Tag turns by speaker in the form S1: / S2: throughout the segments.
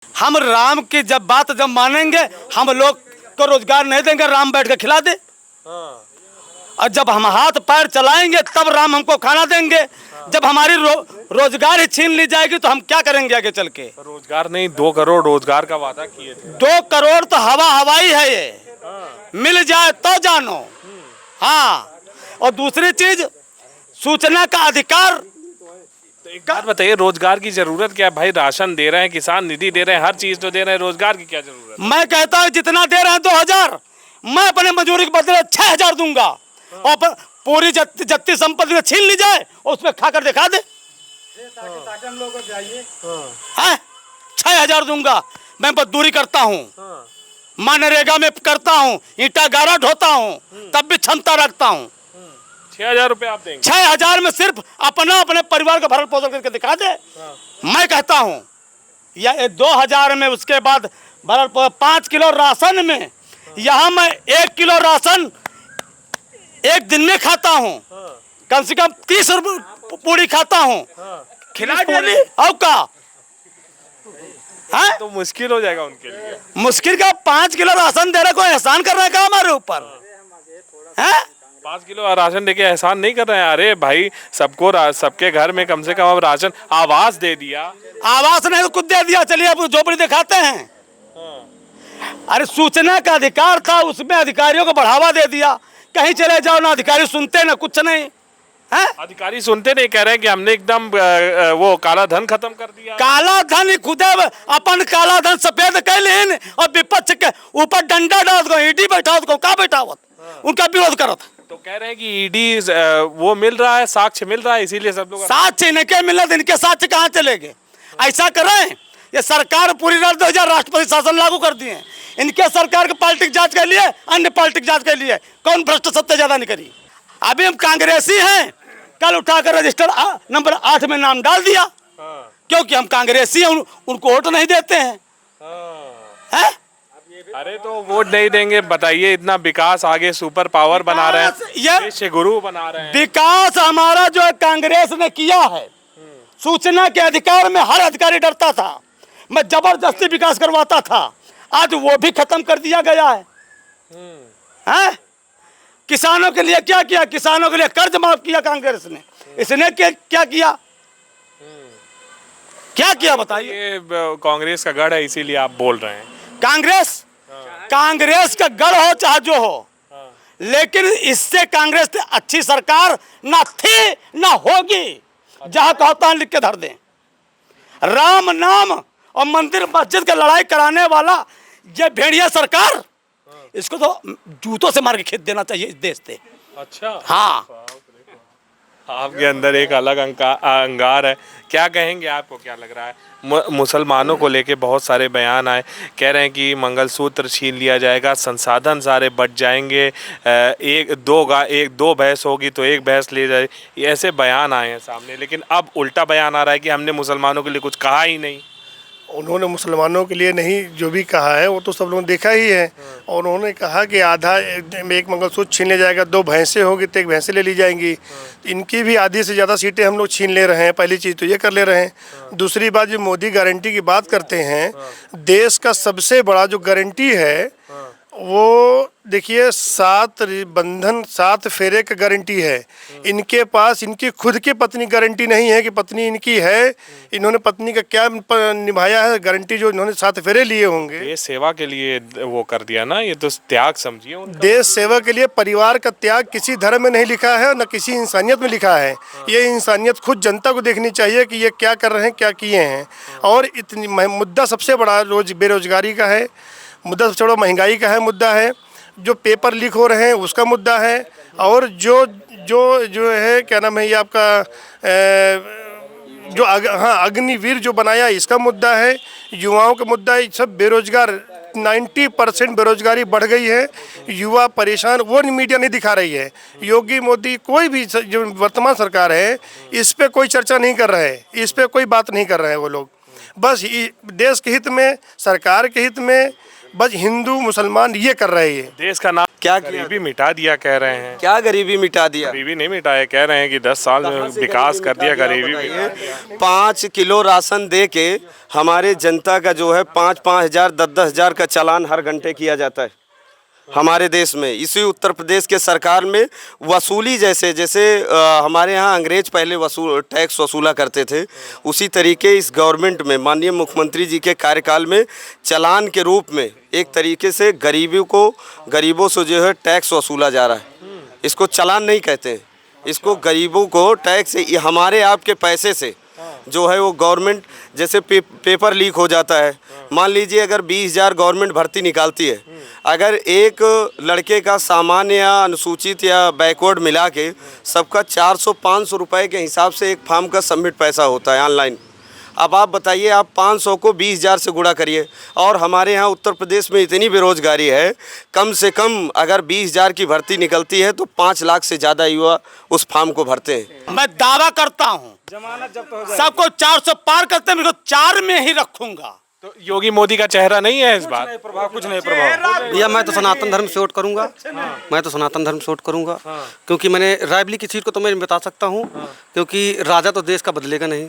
S1: हम राम की जब बात जब मानेंगे, हम लोग को रोजगार नहीं देंगे, राम बैठ के खिला दे। और जब हम हाथ पैर चलाएंगे तब राम हमको खाना देंगे। जब हमारी रोजगार ही छीन ली जाएगी तो हम क्या करेंगे आगे चल के?
S2: रोजगार नहीं, 2 करोड़ रोजगार का वादा किए थे।
S1: 2 करोड़ तो हवाई है, ये मिल जाए तो जानो। हाँ, और दूसरी चीज सूचना का अधिकार।
S2: तो एक बात बताइए, रोजगार की जरूरत क्या है भाई? राशन दे रहे हैं, किसान निधि दे रहे हैं, हर चीज तो दे रहे हैं, रोजगार की क्या जरूरत है?
S1: मैं कहता हूँ जितना दे रहे हैं 2000, मैं अपने मजदूरी के बदले 6000 दूंगा। और पूरी जत्ती संपत्ति में छीन ली जाए और उसमें खाकर दिखा दे। ताकि हम लोग को जाइए 6000 दूंगा। मैं मजदूरी करता हूँ, मनरेगा में करता हूँ, ईंटा गारा ढोता हूँ, तब भी क्षमता रखता हूँ।
S2: 6000 रुपए आप देंगे?
S1: 6000 में सिर्फ अपने परिवार का भरण पोषण करके दिखा दे। मैं कहता हूँ या 2000 में, उसके बाद 5 किलो राशन में, यहाँ मैं 1 किलो राशन एक दिन में खाता हूँ। कम से कम 30 रुपये पूरी खाता हूँ। खिला डेली और का है
S2: तो मुश्किल हो जाएगा उनके लिए।
S1: मुश्किल का 5 किलो राशन दे रहा, कोई एहसान कर रहा है क्या हमारे ऊपर? है
S2: 5 किलो राशन देके एहसान नहीं कर रहे हैं। अरे भाई, सबके घर में कम से कम अब राशन, आवास दे दिया।
S1: आवास नहीं तो कुछ दे दिया, चलिए अब झोपड़ी दिखाते हैं। अरे सूचना का अधिकार था, उसमें अधिकारियों को बढ़ावा दे दिया। कहीं चले जाओ ना अधिकारी सुनते ना कुछ नहीं है।
S2: अधिकारी सुनते नहीं, कह रहे हैं कि हमने एकदम वो काला धन खत्म कर दिया।
S1: काला धन खुद अपन काला धन सफेद कैलिन और विपक्ष के ऊपर डंडा डाल दो, ईडी बैठाओ को का बैठावत, उनका विरोध करत।
S2: तो कह रहे हैं कि ईडी वो मिल रहा है, साक्ष्य मिल रहा है, इसीलिए सब लोग।
S1: साक्ष्य इनके मिला, इनके साक्ष्य कहाँ चलेंगे? ऐसा करें, ये सरकार पूरी रात 2000 राष्ट्रपति शासन लागू कर दिए। इनके सरकार के पॉलिटिक्स जांच के लिए, अन्य पॉलिटिक्स जांच के लिए कौन भ्रष्ट सत्ता ज्यादा नहीं करी? अभी हम कांग्रेसी हैं, कल उठाकर रजिस्टर नंबर 8 में नाम डाल दिया। क्योंकि हम कांग्रेसी हैं, उनको वोट नहीं देते हैं। है?
S2: अरे तो वोट नहीं देंगे, बताइए। इतना विकास आगे सुपर पावर बना रहे हैं, देश गुरु बना रहे हैं।
S1: विकास हमारा जो है कांग्रेस ने किया है। सूचना के अधिकार में हर अधिकारी डरता था, मैं जबरदस्ती विकास करवाता था। आज वो भी खत्म कर दिया गया है। हैं? किसानों के लिए क्या किया? किसानों के लिए कर्ज माफ किया कांग्रेस ने। इसने क्या किया? क्या किया बताइए?
S2: कांग्रेस का गढ़ है, इसीलिए आप बोल रहे हैं।
S1: कांग्रेस का गढ़ हो चाहे जो हो, लेकिन इससे कांग्रेस से अच्छी सरकार ना थी ना होगी। जहां कहता लिख के धर दें। राम नाम और मंदिर मस्जिद की लड़ाई कराने वाला ये भेड़िया सरकार, इसको तो जूतों से मार के खेत देना चाहिए इस देश से।
S2: अच्छा,
S1: हाँ,
S2: आपके अंदर एक अलग अंगार है। क्या कहेंगे, आपको क्या लग रहा है? मुसलमानों को लेके बहुत सारे बयान आए, कह रहे हैं कि मंगलसूत्र छीन लिया जाएगा, संसाधन सारे बच जाएंगे, एक दो भैंस होगी तो एक भैंस ले जाए, ऐसे बयान आए हैं सामने। लेकिन अब उल्टा बयान आ रहा है कि हमने मुसलमानों के लिए कुछ कहा ही नहीं।
S3: उन्होंने मुसलमानों के लिए नहीं जो भी कहा है वो तो सब लोगों ने देखा ही है। और उन्होंने कहा कि आधा एक मंगलसूत्र छीन लिया जाएगा, 2 भैंसें होगी तो 1 भैंसें ले ली जाएंगी। इनकी भी आधी से ज़्यादा सीटें हम लोग छीन ले रहे हैं। पहली चीज़ तो ये कर ले रहे हैं। दूसरी बात, जो मोदी गारंटी की बात करते हैं, देश का सबसे बड़ा जो गारंटी है वो देखिए 7 बंधन 7 फेरे का गारंटी है। इनके पास इनकी खुद की पत्नी गारंटी नहीं है कि पत्नी इनकी है, इन्होंने पत्नी का क्या निभाया है गारंटी जो इन्होंने 7 फेरे लिए होंगे।
S2: देश सेवा के लिए वो कर दिया ना, ये तो त्याग समझिए उनका।
S3: देश सेवा के लिए परिवार का त्याग किसी धर्म में नहीं लिखा है, न किसी इंसानियत में लिखा है। ये इंसानियत खुद जनता को देखनी चाहिए कि ये क्या कर रहे हैं, क्या किए हैं। और इतनी मुद्दा सबसे बड़ा बेरोजगारी का है, मुद्दा सबसे बड़ा महंगाई का है, मुद्दा है जो पेपर लीक हो रहे हैं उसका मुद्दा है। और जो है क्या नाम है ये आपका अग्निवीर जो बनाया इसका मुद्दा है, युवाओं का मुद्दा है। सब बेरोजगार 90% बेरोजगारी बढ़ गई है, युवा परेशान, वो मीडिया नहीं दिखा रही है। योगी मोदी कोई भी जो वर्तमान सरकार है इस पे कोई चर्चा नहीं कर रहे हैं, इस पे कोई बात नहीं कर रहे हैं वो लोग। बस देश के हित में, सरकार के हित में बस हिंदू मुसलमान ये कर रहे हैं।
S2: देश का नाम
S4: क्या किया?
S2: गरीबी मिटा दिया कह रहे हैं।
S4: क्या गरीबी मिटा दिया?
S2: गरीबी नहीं मिटाया, कह रहे हैं कि 10 साल में विकास कर दिया, गरीबी मिटा दिया।
S4: 5 किलो राशन दे के हमारे जनता का जो है 5-5 हजार 10-10 हजार का चालान हर घंटे किया जाता है हमारे देश में। इसी उत्तर प्रदेश के सरकार में वसूली जैसे हमारे यहाँ अंग्रेज पहले टैक्स वसूला करते थे, उसी तरीके इस गवर्नमेंट में माननीय मुख्यमंत्री जी के कार्यकाल में चालान के रूप में एक तरीके से गरीबों से जो है टैक्स वसूला जा रहा है। इसको चालान नहीं कहते हैं, इसको गरीबों को टैक्स हमारे आपके पैसे से जो है वो गवर्नमेंट जैसे पेपर लीक हो जाता है। मान लीजिए अगर 20,000 गवर्नमेंट भर्ती निकालती है, अगर एक लड़के का सामान्य या अनुसूचित या बैकवर्ड मिला के सबका 400-500 रुपए के हिसाब से एक फॉर्म का सबमिट पैसा होता है ऑनलाइन। अब आप बताइए, आप 500 को 20,000 से गुणा करिए। और हमारे यहाँ उत्तर प्रदेश में इतनी बेरोजगारी है, कम से कम अगर 20,000 की भर्ती निकलती है तो 5 लाख से ज़्यादा युवा उस फॉर्म को भरते हैं।
S1: मैं दावा करता हूँ सबको 400 पार करते मेरे को 4 में ही रखूंगा।
S2: तो योगी मोदी का चेहरा नहीं है इस बार?
S5: कुछ नहीं प्रभाव
S6: भैया मैं तो सनातन धर्म से वोट करूंगा। मैं तो सनातन धर्म से वोट करूंगा क्योंकि मैंने रायबली की सीट को तो मैं बता सकता हूं, क्योंकि राजा तो देश का बदलेगा नहीं।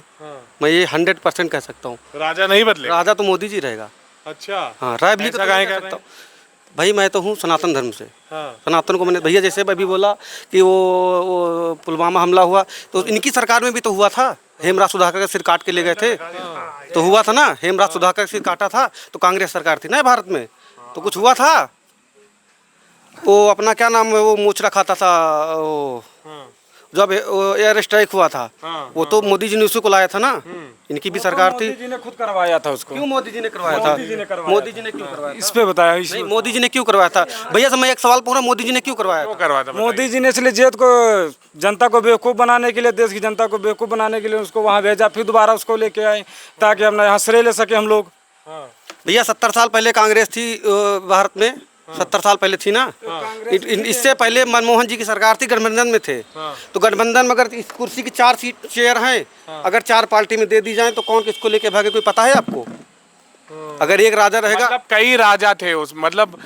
S6: मैं ये 100% कह सकता हूँ,
S2: राजा नहीं बदले।
S6: राजा तो मोदी जी रहेगा।
S2: अच्छा,
S6: हाँ, रायबली
S2: ऐसा
S6: तो
S2: काहे
S6: कह
S2: कह
S6: सकता
S2: रहे
S6: हूँ। भाई मैं तो हूँ सनातन धर्म से।
S2: हाँ।
S6: सनातन को मैंने भैया जैसे अभी बोला कि वो पुलवामा हमला हुआ तो इनकी सरकार में भी तो हुआ था। हेमराज सुधाकर का सिर काट के ले गए थे तो हुआ था ना। हेमराज सुधाकर का सिर काटा था तो कांग्रेस सरकार थी ना भारत में, तो कुछ हुआ था। वो अपना क्या नाम है, वो मोचरा खाता था, वो जब एयर स्ट्राइक हुआ था वो तो मोदी जी ने उसी को लाया था ना। इनकी भी सरकार थी।
S5: मोदी जी ने खुद करवाया था उसको।
S6: क्यों मोदी जी ने करवाया था? मोदी जी ने क्यों करवाया?
S5: इस पे बताया
S6: नहीं, मोदी जी ने क्यों करवाया था भैया? से मैं एक सवाल पूछा, मोदी जी ने क्यों करवाया था?
S2: करवा था
S5: मोदी जी ने इसलिए जेद को जनता को बेवकूफ़ बनाने के लिए, देश की जनता को बेवकूफ़ बनाने के लिए उसको वहाँ भेजा, फिर दोबारा उसको लेके आए ताकि अपना यहाँ श्रेय ले सके हम लोग।
S6: भैया 70 साल पहले कांग्रेस थी भारत में, 70 साल पहले थी ना। इससे पहले मनमोहन जी की सरकार थी, गठबंधन में थे। तो गठबंधन में अगर इस कुर्सी की 4 चेयर हैं, अगर 4 पार्टी में दे दी जाए तो कौन किसको लेके भागे, कोई पता है आपको? अगर एक राजा रहेगा,
S2: मतलब कई राजा थे उस, मतलब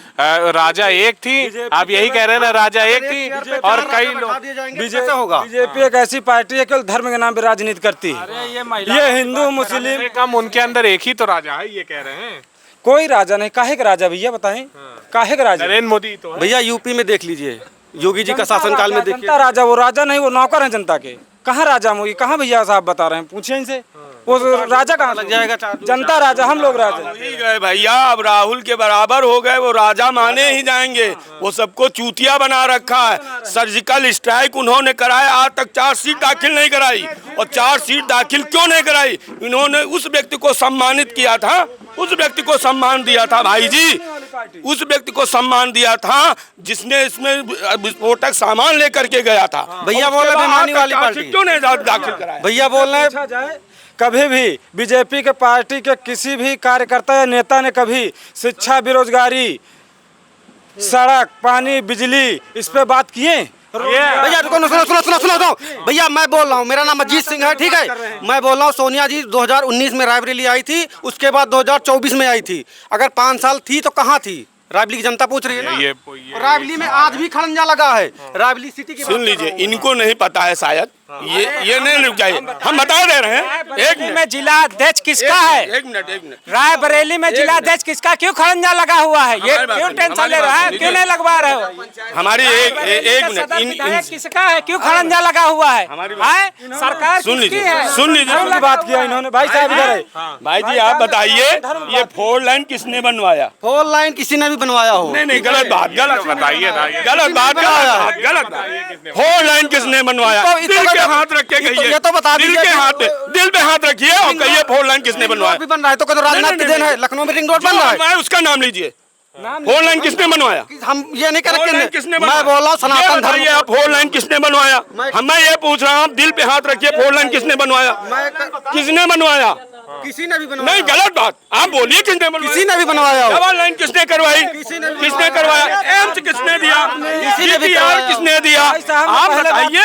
S2: राजा एक थी, आप यही कह रहे हैं ना, राजा एक थी और कई लोग।
S6: कैसे होगा?
S5: बीजेपी एक ऐसी पार्टी है केवल धर्म के नाम पे राजनीति करती है। ये हिंदू मुस्लिम
S2: कम, उनके अंदर एक ही तो राजा है, ये कह रहे हैं।
S5: कोई राजा नहीं। काहे का राजा भैया बताएं? काहे का राजा?
S2: नरेंद्र मोदी तो है।
S6: भैया यूपी में देख लीजिए, योगी जी का शासनकाल में देखिए।
S5: जनता राजा, वो राजा नहीं, वो नौकर है जनता के। कहाँ राजा मोदी, कहाँ भैया साहब बता रहे हैं? पूछे इनसे, वो राजा कहाँ लग जाएगा? जनता राजा, हम लोग राजा।
S7: ही गए भैया, अब राहुल के बराबर हो गए, वो राजा माने ही जाएंगे। वो सबको चूतिया बना रखा है। सर्जिकल स्ट्राइक उन्होंने कराया, आज तक 4 सीट दाखिल नहीं कराई। और 4 सीट दाखिल क्यों नहीं कराई? इन्होंने उस व्यक्ति को सम्मानित किया था, उस व्यक्ति को सम्मान दिया था भाई जी, उस व्यक्ति को सम्मान दिया था जिसने इसमें विस्फोटक सामान लेकर के गया था।
S6: भैया बोल रहे बेईमानी वाली पार्टी
S7: क्यों नहीं दाखिल कराया?
S6: भैया बोल रहे हैं
S5: पूछा जाए, कभी भी बीजेपी के पार्टी के किसी भी कार्यकर्ता या नेता ने कभी शिक्षा, बेरोजगारी, सड़क, पानी, बिजली इस पे बात किए?
S6: भैया सुनो भैया, मैं बोल रहा हूँ, मेरा नाम अजीत सिंह है, ठीक है। मैं बोल रहा हूँ, सोनिया जी 2019 में रायबरेली आई थी, उसके बाद 2024 में आई थी। अगर 5 साल थी तो कहाँ थी? रायबरेली की जनता पूछ रही है ना। रायबरेली में आज भी खड़ंजा लगा है। रायबरेली सिटी की
S7: सुन लीजिए, इनको नहीं पता है शायद, ये नहीं रुक जाइए, हम बता दे रहे हैं। एक
S8: में जिला अध्यक्ष किसका है?
S7: एक मिनट।
S8: रायबरेली में जिला अध्यक्ष किसका? क्यों खड़ंजा लगा हुआ है? ये क्यों टेंशन ले रहा है? क्यों नहीं लगवा रहे हो?
S7: हमारी एक
S8: विधायक किसका है? क्यों खड़ंजा लगा हुआ है? सरकार
S7: सुन
S8: किसकी
S7: लीजिए,
S8: है?
S7: सुन लीजिए,
S5: बात किया इन्होंने। भाई साहब इधर है।
S7: भाई जी आप बताइए, ये 4 लाइन किसने बनवाया?
S6: 4 लाइन किसी ने भी बनवाया हो?
S7: नहीं, गलत बात, गलत
S2: बताइए,
S7: गलत बात, गलत बात। 4 लाइन किसने बनवाया? दिल के हाथ रख के कहिए,
S6: ये तो बता
S7: दिल
S6: दीजिए।
S7: के हाथ, दिल पे हाथ रखिए और कहिए 4 लाइन किसने बनवाया?
S6: भी बन रहा है तो राजनाथ की देन है। लखनऊ में रिंग रोड बन रहा है,
S7: मैं उसका नाम लीजिए। 4 लाइन किसने बनवाया?
S6: हम ये नहीं कर
S7: 4 लाइन
S6: रहे।
S7: किसने
S6: मैं बोल रहा हूँ सनातन धर्म।
S7: आप 4 लाइन किसने बनवाया? मैं ये पूछ रहा हूँ, दिल पे हाथ रखिए, 4 लाइन किसने बनवाया? किसने बनवाया?
S6: किसी ने भी बनवाया
S7: नहीं, गलत बात। आप बोलिए किसने बनवाया?
S6: किसी ने भी बनवाया हो।
S7: डबल लाइन किसने करवाई? किसने करवाया? एम्स किसने दिया?
S6: किसी ने भी
S7: DTR किसने दिया? आप बताइए।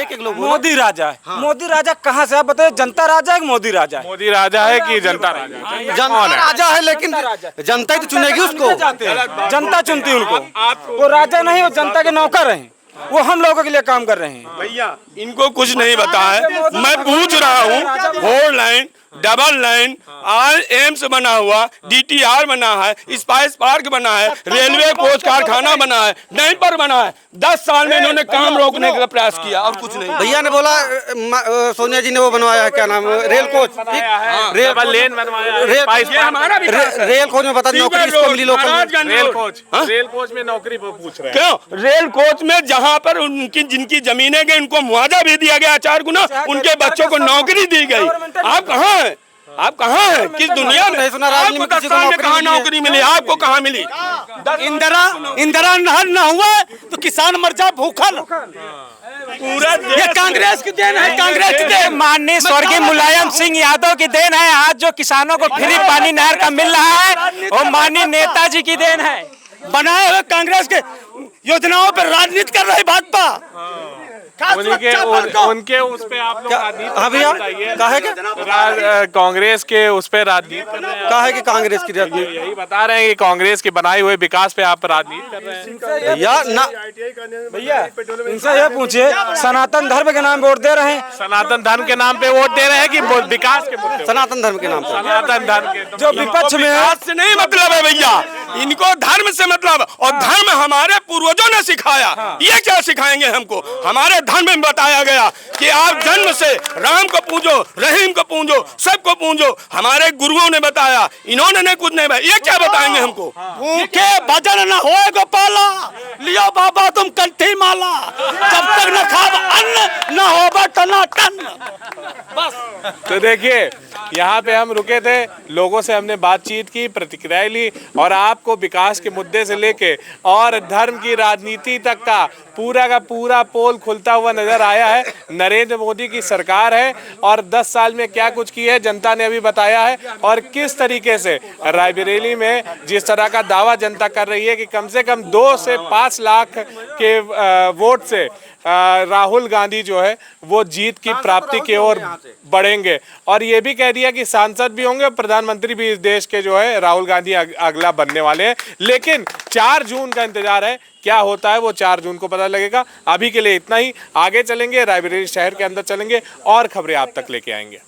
S6: एक लोग
S5: मोदी राजा है। मोदी राजा कहाँ से, आप बताइए? जनता राजा है कि मोदी राजा है?
S2: मोदी राजा है कि जनता राजा है?
S6: जनता राजा है, लेकिन जनता ही तो चुनेगी उसको।
S5: जनता चुनती उनको। वो राजा नहीं, वो जनता के नौकर हैं। वो हम लोगों के लिए काम कर रहे हैं।
S7: भैया इनको कुछ नहीं पता है। मैं पूछ रहा हूँ, 4 लाइन, डबल लाइन, आज एम्स बना हुआ, DTR बना है, स्पाइस पार्क बना है, रेलवे कोच कारखाना बना है, डैम्पर बना है। 10 साल में इन्होंने काम रोकने का प्रयास किया और कुछ नहीं।
S6: भैया ने बोला सोनिया जी ने वो बनवाया है, क्या नाम, रेल कोच,
S2: डबल लेन बनवाया है,
S7: ये हमारा विकास है।
S6: रेल कोच में बता नौकरी किसको मिली लोकल में?
S2: रेल कोच में नौकरी पूछ रहे हैं।
S7: क्यों? रेल कोच में जहाँ पर उनकी जिनकी जमीनें गई उनको मुआवजा भी दिया गया 4 गुना, उनके बच्चों को नौकरी दी गई। आप कहाँ हैं? आप कहाँ हैं? किस दुनिया में? आपको 10 साल में कहाँ नौकरी मिली? आपको कहाँ मिली?
S1: इंदिरा नहर न हुआ तो किसान मर जाए भूखल।
S7: पूरा
S1: ये कांग्रेस की देन है, कांग्रेस की देन।
S8: माननीय स्वर्गीय मुलायम सिंह यादव की देन है। आज जो किसानों को फ्री पानी नहर का मिल रहा है वो माननीय नेताजी की देन है।
S1: बनाए हुए कांग्रेस के योजनाओं पर राजनीति कर रही भाजपा।
S2: उनके उस पे आप लोग राजनीति कांग्रेस के उस पे राजनीति कर रहे हैं।
S6: कहा है कि कांग्रेस की राजनीति,
S2: यही बता रहे हैं कि कांग्रेस के बनाए हुए विकास पे आप राजनीति कर रहे हैं।
S6: भैया ना,
S5: भैया इनसे ये पूछिए, सनातन धर्म के नाम पे वोट दे रहे हैं।
S2: सनातन धर्म के नाम पे वोट दे रहे हैं कि विकास के मुद्दे?
S6: सनातन धर्म के नाम पे।
S2: सनातन धर्म के
S5: जो विपक्ष में है,
S7: विकास से नहीं मतलब है भैया, इनको धर्म से मतलब। और धर्म हमारे पूर्वजों ने सिखाया। ये क्या सिखाएंगे हमको? हमारे धर्म में बताया गया कि आप जन्म से राम को पूजो, रहीम को पूजो, सबको पूजो। हमारे गुरुओं ने बताया, इन्होंने नहीं कुछ नहीं बताया। ये क्या बताएंगे हमको?
S1: भूखे भजन न होए गोपाला, लियो बाबा तुम कंठी माला, जब तक न खाव अन्न न होबा टनाटन।
S2: तो देखिए, यहाँ पे हम रुके थे, लोगों से हमने बातचीत की, प्रतिक्रियाएं ली और आपको विकास के मुद्दे से लेके और धर्म की राजनीति तक का पूरा पोल खुलता हुआ नजर आया है। नरेंद्र मोदी की सरकार है और 10 साल में क्या कुछ किया है जनता ने अभी बताया है। और किस तरीके से रायबरेली में जिस तरह का दावा जनता कर रही है कि कम से कम 2 से 5 लाख के वोट से राहुल गांधी जो है वो जीत की प्राप्ति की ओर बढ़ेंगे। और ये भी कह दिया कि सांसद भी होंगे, प्रधानमंत्री भी इस देश के जो है राहुल गांधी अगला बनने वाले हैं। लेकिन 4 जून का इंतजार है, क्या होता है वो 4 जून को पता लगेगा। अभी के लिए इतना ही, आगे चलेंगे, रायबरेली शहर के अंदर चलेंगे और खबरें आप तक लेके आएंगे।